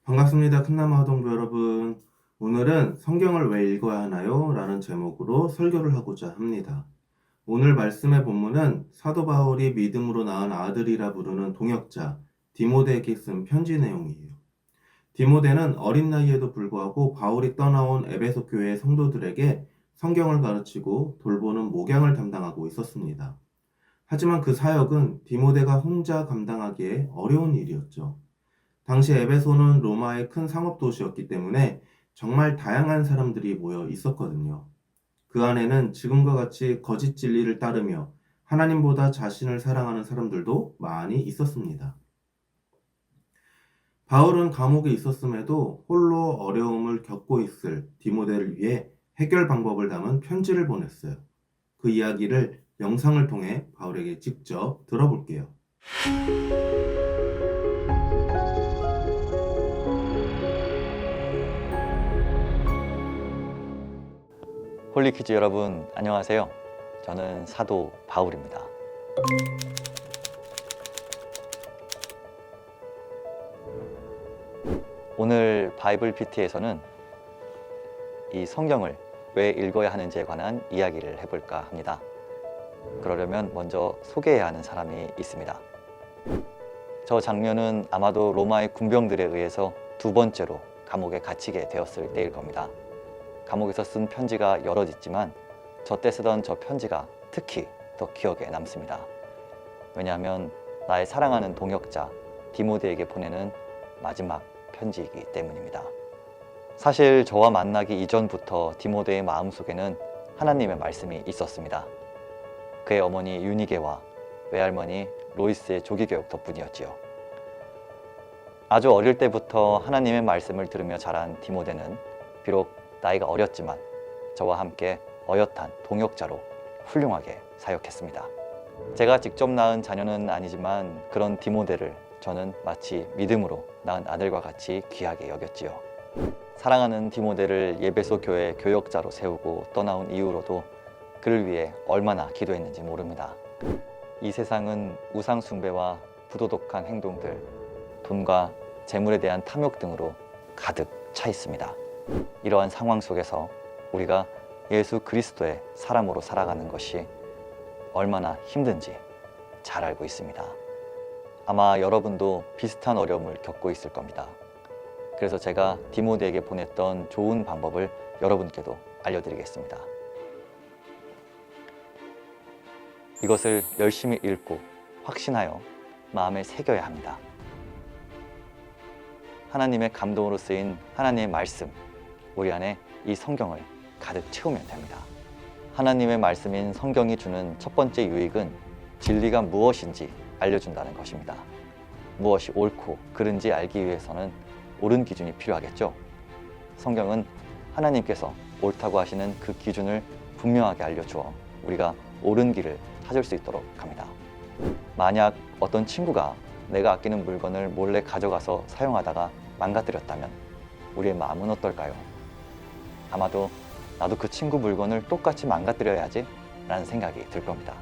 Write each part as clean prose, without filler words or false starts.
반갑습니다. 큰나무 동부 여러분. 오늘은 성경을 왜 읽어야 하나요? 라는 제목으로 설교를 하고자 합니다. 오늘 말씀의 본문은 사도 바울이 믿음으로 낳은 아들이라 부르는 동역자 디모데에게 쓴 편지 내용이에요. 디모데는 어린 나이에도 불구하고 바울이 떠나온 에베소 교회의 성도들에게 성경을 가르치고 돌보는 목양을 담당하고 있었습니다. 하지만 그 사역은 디모데가 혼자 감당하기에 어려운 일이었죠. 당시 에베소는 로마의 큰 상업 도시였기 때문에 정말 다양한 사람들이 모여 있었거든요. 그 안에는 지금과 같이 거짓 진리를 따르며 하나님보다 자신을 사랑하는 사람들도 많이 있었습니다. 바울은 감옥에 있었음에도 홀로 어려움을 겪고 있을 디모데를 위해 해결 방법을 담은 편지를 보냈어요. 그 이야기를 영상을 통해 바울에게 직접 들어볼게요. 홀리키즈 여러분 안녕하세요. 저는 사도 바울입니다. 오늘 바이블 PT에서는 이 성경을 왜 읽어야 하는지에 관한 이야기를 해볼까 합니다. 그러려면 먼저 소개해야 하는 사람이 있습니다. 저 장면은 아마도 로마의 군병들에 의해서 두 번째로 감옥에 갇히게 되었을 때일 겁니다. 감옥에서 쓴 편지가 여럿 있지만 저 때 쓰던 저 편지가 특히 더 기억에 남습니다. 왜냐하면 나의 사랑하는 동역자 디모데에게 보내는 마지막 편지이기 때문입니다. 사실 저와 만나기 이전부터 디모데의 마음속에는 하나님의 말씀이 있었습니다. 그의 어머니 유니게와 외할머니 로이스의 조기교육 덕분이었지요. 아주 어릴 때부터 하나님의 말씀을 들으며 자란 디모데는 비록 나이가 어렸지만 저와 함께 어엿한 동역자로 훌륭하게 사역했습니다. 제가 직접 낳은 자녀는 아니지만 그런 디모데를 저는 마치 믿음으로 낳은 아들과 같이 귀하게 여겼지요. 사랑하는 디모데를 에베소 교회 교역자로 세우고 떠나온 이후로도 그를 위해 얼마나 기도했는지 모릅니다. 이 세상은 우상 숭배와 부도덕한 행동들, 돈과 재물에 대한 탐욕 등으로 가득 차 있습니다. 이러한 상황 속에서 우리가 예수 그리스도의 사람으로 살아가는 것이 얼마나 힘든지 잘 알고 있습니다. 아마 여러분도 비슷한 어려움을 겪고 있을 겁니다. 그래서 제가 디모데에게 보냈던 좋은 방법을 여러분께도 알려드리겠습니다. 이것을 열심히 읽고 확신하여 마음에 새겨야 합니다. 하나님의 감동으로 쓰인 하나님의 말씀, 우리 안에 이 성경을 가득 채우면 됩니다. 하나님의 말씀인 성경이 주는 첫 번째 유익은 진리가 무엇인지 알려준다는 것입니다. 무엇이 옳고 그른지 알기 위해서는 옳은 기준이 필요하겠죠. 성경은 하나님께서 옳다고 하시는 그 기준을 분명하게 알려주어 우리가 옳은 길을 찾을 수 있도록 합니다. 만약 어떤 친구가 내가 아끼는 물건을 몰래 가져가서 사용하다가 망가뜨렸다면 우리의 마음은 어떨까요? 아마도 나도 그 친구 물건을 똑같이 망가뜨려야지 라는 생각이 들 겁니다.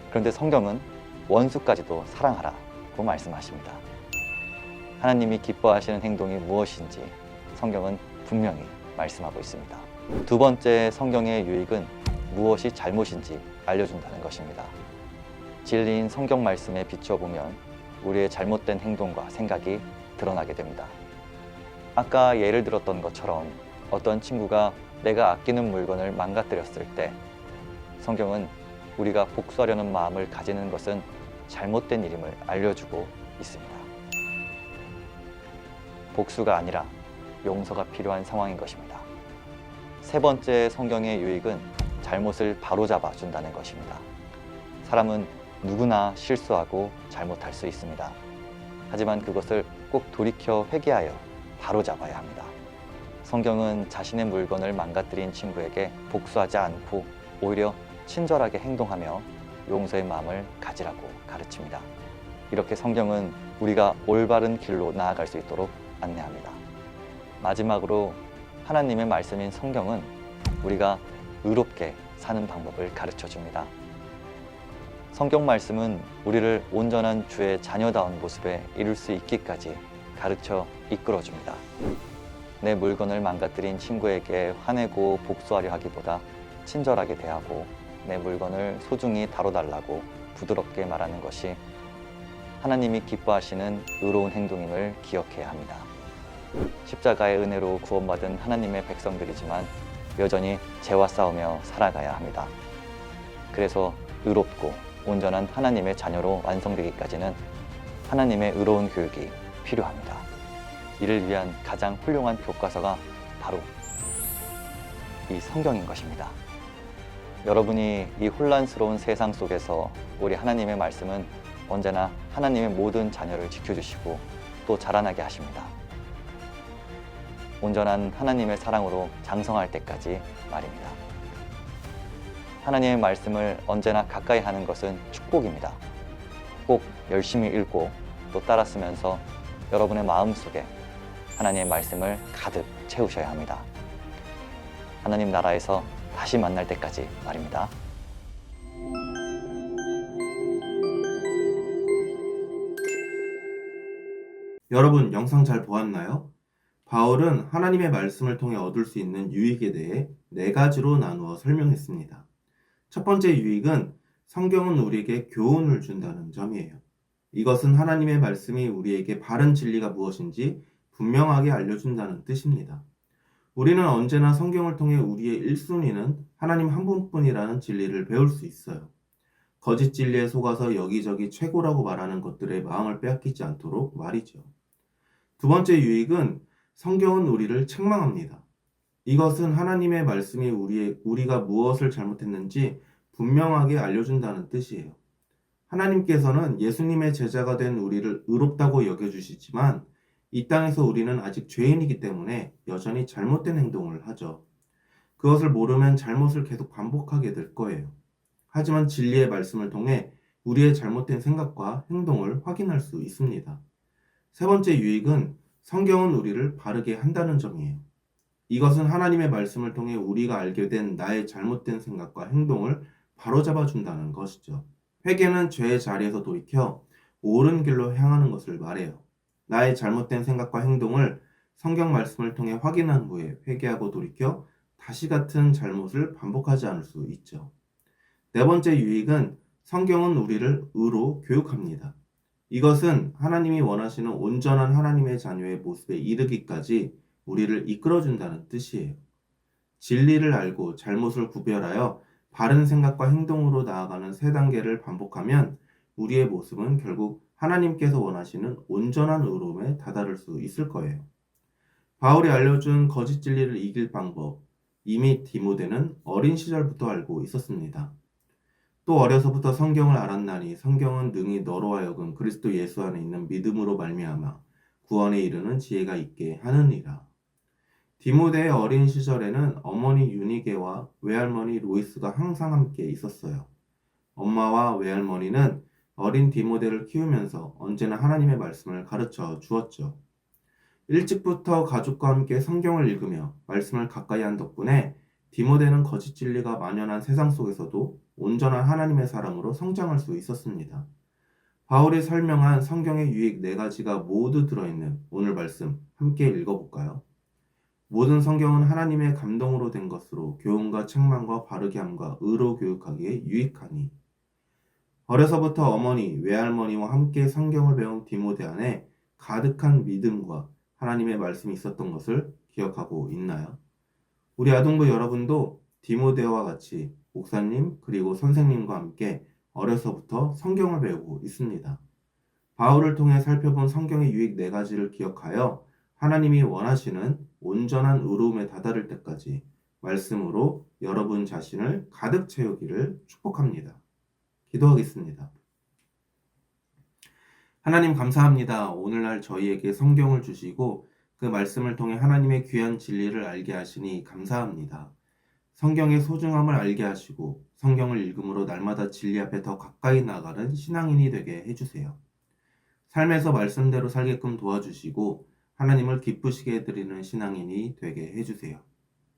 그런데 성경은 원수까지도 사랑하라고 말씀하십니다. 하나님이 기뻐하시는 행동이 무엇인지 성경은 분명히 말씀하고 있습니다. 두 번째 성경의 유익은 무엇이 잘못인지 알려준다는 것입니다. 진리인 성경 말씀에 비춰보면 우리의 잘못된 행동과 생각이 드러나게 됩니다. 아까 예를 들었던 것처럼 어떤 친구가 내가 아끼는 물건을 망가뜨렸을 때 성경은 우리가 복수하려는 마음을 가지는 것은 잘못된 일임을 알려주고 있습니다. 복수가 아니라 용서가 필요한 상황인 것입니다. 세 번째 성경의 유익은 잘못을 바로잡아 준다는 것입니다. 사람은 누구나 실수하고 잘못할 수 있습니다. 하지만 그것을 꼭 돌이켜 회개하여 바로잡아야 합니다. 성경은 자신의 물건을 망가뜨린 친구에게 복수하지 않고 오히려 친절하게 행동하며 용서의 마음을 가지라고 가르칩니다. 이렇게 성경은 우리가 올바른 길로 나아갈 수 있도록 안내합니다. 마지막으로 하나님의 말씀인 성경은 우리가 의롭게 사는 방법을 가르쳐 줍니다. 성경 말씀은 우리를 온전한 주의 자녀다운 모습에 이룰 수 있기까지 가르쳐 이끌어줍니다. 내 물건을 망가뜨린 친구에게 화내고 복수하려 하기보다 친절하게 대하고 내 물건을 소중히 다뤄달라고 부드럽게 말하는 것이 하나님이 기뻐하시는 의로운 행동임을 기억해야 합니다. 십자가의 은혜로 구원받은 하나님의 백성들이지만 여전히 죄와 싸우며 살아가야 합니다. 그래서 의롭고 온전한 하나님의 자녀로 완성되기까지는 하나님의 의로운 교육이 필요합니다. 이를 위한 가장 훌륭한 교과서가 바로 이 성경인 것입니다. 여러분이 이 혼란스러운 세상 속에서 우리 하나님의 말씀은 언제나 하나님의 모든 자녀를 지켜주시고 또 자라나게 하십니다. 온전한 하나님의 사랑으로 장성할 때까지 말입니다. 하나님의 말씀을 언제나 가까이 하는 것은 축복입니다. 꼭 열심히 읽고 또 따라 쓰면서 여러분의 마음속에 하나님의 말씀을 가득 채우셔야 합니다. 하나님 나라에서 다시 만날 때까지 말입니다. 여러분, 영상 잘 보았나요? 바울은 하나님의 말씀을 통해 얻을 수 있는 유익에 대해 4가지로 나누어 설명했습니다. 첫 번째 유익은 성경은 우리에게 교훈을 준다는 점이에요. 이것은 하나님의 말씀이 우리에게 바른 진리가 무엇인지 분명하게 알려준다는 뜻입니다. 우리는 언제나 성경을 통해 우리의 1순위는 하나님 한 분뿐이라는 진리를 배울 수 있어요. 거짓 진리에 속아서 여기저기 최고라고 말하는 것들의 마음을 빼앗기지 않도록 말이죠. 두 번째 유익은 성경은 우리를 책망합니다. 이것은 하나님의 말씀이 우리가 무엇을 잘못했는지 분명하게 알려준다는 뜻이에요. 하나님께서는 예수님의 제자가 된 우리를 의롭다고 여겨주시지만 이 땅에서 우리는 아직 죄인이기 때문에 여전히 잘못된 행동을 하죠. 그것을 모르면 잘못을 계속 반복하게 될 거예요. 하지만 진리의 말씀을 통해 우리의 잘못된 생각과 행동을 확인할 수 있습니다. 세 번째 유익은 성경은 우리를 바르게 한다는 점이에요. 이것은 하나님의 말씀을 통해 우리가 알게 된 나의 잘못된 생각과 행동을 바로잡아 준다는 것이죠. 회개는 죄의 자리에서 돌이켜 옳은 길로 향하는 것을 말해요. 나의 잘못된 생각과 행동을 성경 말씀을 통해 확인한 후에 회개하고 돌이켜 다시 같은 잘못을 반복하지 않을 수 있죠. 네 번째 유익은 성경은 우리를 의로 교육합니다. 이것은 하나님이 원하시는 온전한 하나님의 자녀의 모습에 이르기까지 우리를 이끌어준다는 뜻이에요. 진리를 알고 잘못을 구별하여 바른 생각과 행동으로 나아가는 3단계를 반복하면 우리의 모습은 결국 하나님께서 원하시는 온전한 의로움에 다다를 수 있을 거예요. 바울이 알려준 거짓 진리를 이길 방법, 이미 디모데는 어린 시절부터 알고 있었습니다. 또 어려서부터 성경을 알았나니 성경은 능히 너로 하여금 그리스도 예수 안에 있는 믿음으로 말미암아 구원에 이르는 지혜가 있게 하느니라. 디모데의 어린 시절에는 어머니 유니게와 외할머니 로이스가 항상 함께 있었어요. 엄마와 외할머니는 어린 디모데를 키우면서 언제나 하나님의 말씀을 가르쳐 주었죠. 일찍부터 가족과 함께 성경을 읽으며 말씀을 가까이 한 덕분에 디모데는 거짓 진리가 만연한 세상 속에서도 온전한 하나님의 사람으로 성장할 수 있었습니다. 바울이 설명한 성경의 유익 4가지가 모두 들어있는 오늘 말씀 함께 읽어볼까요? 모든 성경은 하나님의 감동으로 된 것으로 교훈과 책망과 바르게 함과 의로 교육하기에 유익하니. 어려서부터 어머니, 외할머니와 함께 성경을 배운 디모데 안에 가득한 믿음과 하나님의 말씀이 있었던 것을 기억하고 있나요? 우리 아동부 여러분도 디모데와 같이 목사님 그리고 선생님과 함께 어려서부터 성경을 배우고 있습니다. 바울을 통해 살펴본 성경의 유익 4가지를 기억하여 하나님이 원하시는 온전한 의로움에 다다를 때까지 말씀으로 여러분 자신을 가득 채우기를 축복합니다. 기도하겠습니다. 하나님 감사합니다. 오늘날 저희에게 성경을 주시고 그 말씀을 통해 하나님의 귀한 진리를 알게 하시니 감사합니다. 성경의 소중함을 알게 하시고 성경을 읽음으로 날마다 진리 앞에 더 가까이 나가는 신앙인이 되게 해주세요. 삶에서 말씀대로 살게끔 도와주시고 하나님을 기쁘시게 해드리는 신앙인이 되게 해주세요.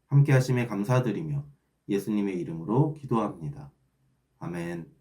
함께 하심에 감사드리며 예수님의 이름으로 기도합니다. 아멘.